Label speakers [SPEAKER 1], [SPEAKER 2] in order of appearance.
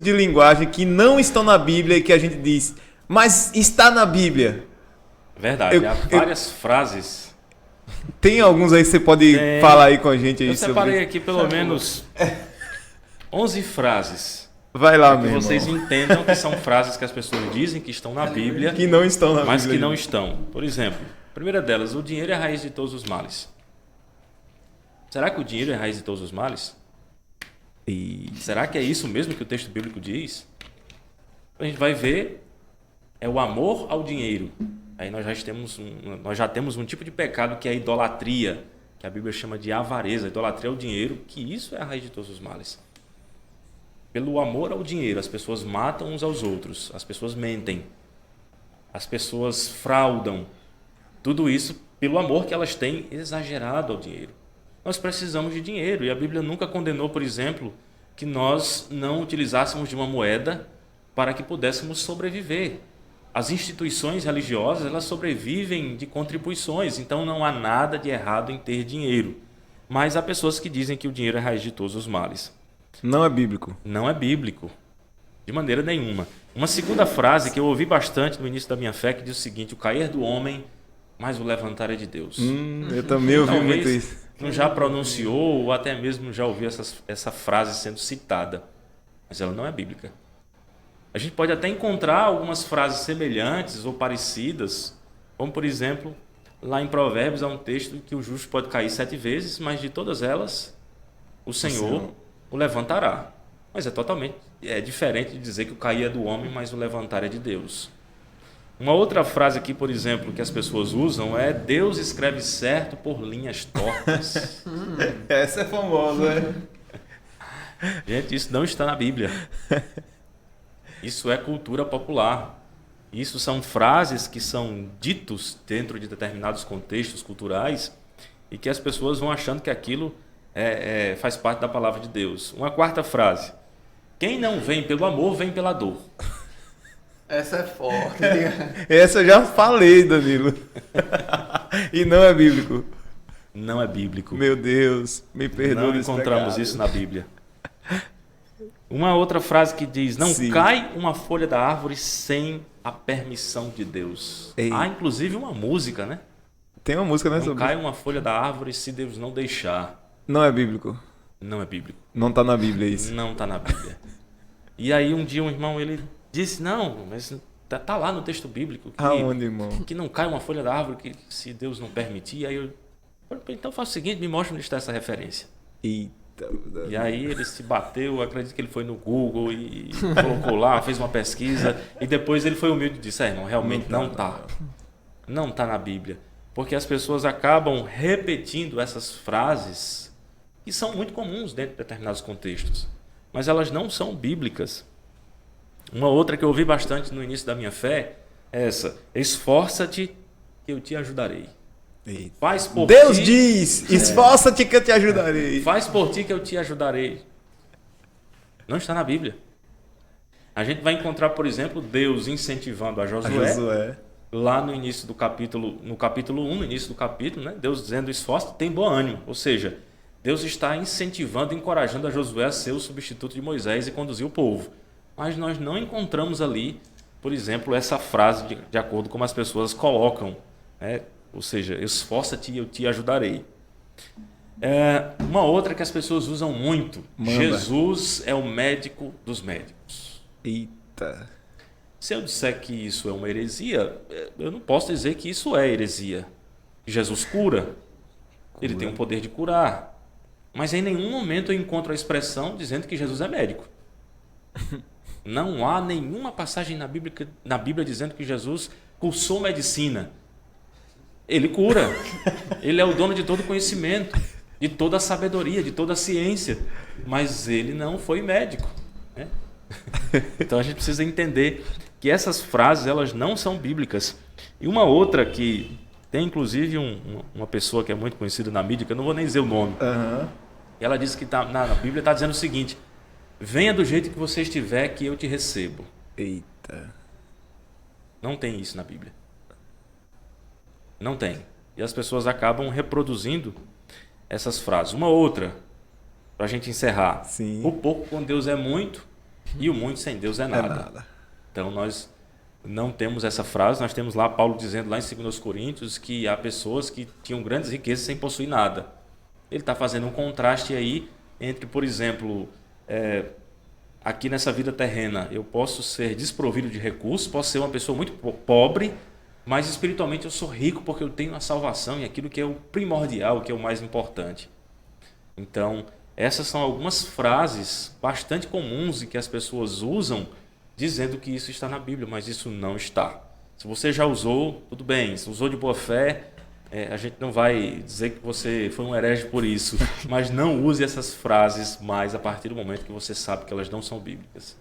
[SPEAKER 1] de linguagem que não estão na Bíblia e que a gente diz, mas está na Bíblia?
[SPEAKER 2] Verdade, há várias frases.
[SPEAKER 1] Tem alguns aí que você pode falar aí com a gente? Aí
[SPEAKER 2] eu separei aqui pelo menos 11 frases.
[SPEAKER 1] Vai lá,
[SPEAKER 2] para que
[SPEAKER 1] meu
[SPEAKER 2] vocês
[SPEAKER 1] irmão.
[SPEAKER 2] entendam que são frases que as pessoas dizem que estão na Bíblia,
[SPEAKER 1] que não estão na
[SPEAKER 2] mas
[SPEAKER 1] Bíblia.
[SPEAKER 2] que não estão. Por exemplo, a primeira delas, o dinheiro é a raiz de todos os males. Será que o dinheiro é a raiz de todos os males?
[SPEAKER 1] E...
[SPEAKER 2] será que é isso mesmo que o texto bíblico diz? A gente vai ver, é o amor ao dinheiro. Aí nós já temos um tipo de pecado que é a idolatria, que a Bíblia chama de avareza. A idolatria ao dinheiro, que isso é a raiz de todos os males. Pelo amor ao dinheiro, as pessoas matam uns aos outros, as pessoas mentem, as pessoas fraudam. Tudo isso pelo amor que elas têm exagerado ao dinheiro. Nós precisamos de dinheiro e a Bíblia nunca condenou, por exemplo, que nós não utilizássemos de uma moeda para que pudéssemos sobreviver. As instituições religiosas, elas sobrevivem de contribuições, então não há nada de errado em ter dinheiro. Mas há pessoas que dizem que o dinheiro é a raiz de todos os males.
[SPEAKER 1] Não é bíblico.
[SPEAKER 2] Não é bíblico, de maneira nenhuma. Uma segunda frase que eu ouvi bastante no início da minha fé, que diz o seguinte: o cair do homem, mas o levantar é de Deus.
[SPEAKER 1] Eu também ouvi
[SPEAKER 2] Talvez
[SPEAKER 1] muito isso.
[SPEAKER 2] não já pronunciou ou até mesmo já ouviu essa frase sendo citada, mas ela não é bíblica. A gente pode até encontrar algumas frases semelhantes ou parecidas, como por exemplo, lá em Provérbios há um texto que o justo pode cair 7 vezes, mas de todas elas o Senhor o levantará. Mas é totalmente diferente de dizer que o cair é do homem, mas o levantar é de Deus. Uma outra frase aqui, por exemplo, que as pessoas usam é: Deus escreve certo por linhas tortas.
[SPEAKER 1] Essa é famosa, né?
[SPEAKER 2] Gente, isso não está na Bíblia. Isso é cultura popular. Isso são frases que são ditos dentro de determinados contextos culturais e que as pessoas vão achando que aquilo faz parte da palavra de Deus. Uma quarta frase: quem não vem pelo amor, vem pela dor.
[SPEAKER 3] Essa é forte.
[SPEAKER 1] Essa eu já falei, Danilo. E não é bíblico.
[SPEAKER 2] Não é bíblico.
[SPEAKER 1] Meu Deus, me perdoe.
[SPEAKER 2] Não encontramos isso na Bíblia. Uma outra frase que diz: não
[SPEAKER 1] Sim.
[SPEAKER 2] cai uma folha da árvore sem a permissão de Deus.
[SPEAKER 1] Ei.
[SPEAKER 2] Há inclusive uma música, né?
[SPEAKER 1] Tem uma música, né?
[SPEAKER 2] Não
[SPEAKER 1] Sobre
[SPEAKER 2] cai uma folha da árvore se Deus não deixar.
[SPEAKER 1] Não é bíblico.
[SPEAKER 2] Não é bíblico.
[SPEAKER 1] Não tá na Bíblia isso.
[SPEAKER 2] Não está na Bíblia. E aí um dia um irmão, ele disse: não, mas tá lá no texto bíblico
[SPEAKER 1] Aonde, irmão?
[SPEAKER 2] que não cai uma folha da árvore que, se Deus não permitir. Aí eu: então faça o seguinte, me mostra onde está essa referência.
[SPEAKER 1] Eita.
[SPEAKER 2] E aí ele se bateu, acredito que ele foi no Google e colocou lá, fez uma pesquisa, e depois ele foi humilde e disse: irmão, realmente não está. Não está na Bíblia. Porque as pessoas acabam repetindo essas frases que são muito comuns dentro de determinados contextos, mas elas não são bíblicas. Uma outra que eu ouvi bastante no início da minha fé é essa: esforça-te que eu te ajudarei.
[SPEAKER 1] Eita.
[SPEAKER 2] Faz por
[SPEAKER 1] Deus
[SPEAKER 2] ti,
[SPEAKER 1] diz: esforça-te que eu te ajudarei.
[SPEAKER 2] faz por ti que eu te ajudarei. Não está na Bíblia. A gente vai encontrar, por exemplo, Deus incentivando a Josué. Lá no início do capítulo, no capítulo 1, no início do capítulo, né? Deus dizendo: esforça, tem bom ânimo. Ou seja, Deus está incentivando, encorajando a Josué a ser o substituto de Moisés e conduzir o povo. Mas nós não encontramos ali, por exemplo, essa frase de acordo com como as pessoas colocam, né? Ou seja, esforça-te e eu te ajudarei. Uma outra que as pessoas usam muito: Jesus é o médico dos médicos.
[SPEAKER 1] Eita.
[SPEAKER 2] Se eu disser que isso é uma heresia, eu não posso dizer que isso é heresia. Jesus cura. Ele tem o poder de curar. Mas em nenhum momento eu encontro a expressão dizendo que Jesus é médico. Não há nenhuma passagem na Bíblia dizendo que Jesus cursou medicina. Ele cura. Ele é o dono de todo conhecimento, de toda a sabedoria, de toda a ciência. Mas ele não foi médico, né? Então a gente precisa entender que essas frases, elas não são bíblicas. E uma outra que tem inclusive uma pessoa que é muito conhecida na mídia, que eu não vou nem dizer o nome. E ela disse que na Bíblia está dizendo o seguinte: venha do jeito que você estiver que eu te recebo.
[SPEAKER 1] Eita.
[SPEAKER 2] Não tem isso na Bíblia. Não tem. E as pessoas acabam reproduzindo essas frases. Uma outra, para a gente encerrar.
[SPEAKER 1] Sim.
[SPEAKER 2] O pouco com Deus é muito E o muito sem Deus é
[SPEAKER 1] É
[SPEAKER 2] nada.
[SPEAKER 1] nada.
[SPEAKER 2] Então nós não temos essa frase, nós temos lá Paulo dizendo lá em 2 Coríntios que há pessoas que tinham grandes riquezas sem possuir nada. Ele está fazendo um contraste aí entre, por exemplo, aqui nessa vida terrena, eu posso ser desprovido de recursos, posso ser uma pessoa muito pobre, mas espiritualmente eu sou rico porque eu tenho a salvação e aquilo que é o primordial, que é o mais importante. Então, essas são algumas frases bastante comuns e que as pessoas usam dizendo que isso está na Bíblia, mas isso não está. Se você já usou, tudo bem. Se usou de boa fé, a gente não vai dizer que você foi um herege por isso, mas não use essas frases mais a partir do momento que você sabe que elas não são bíblicas.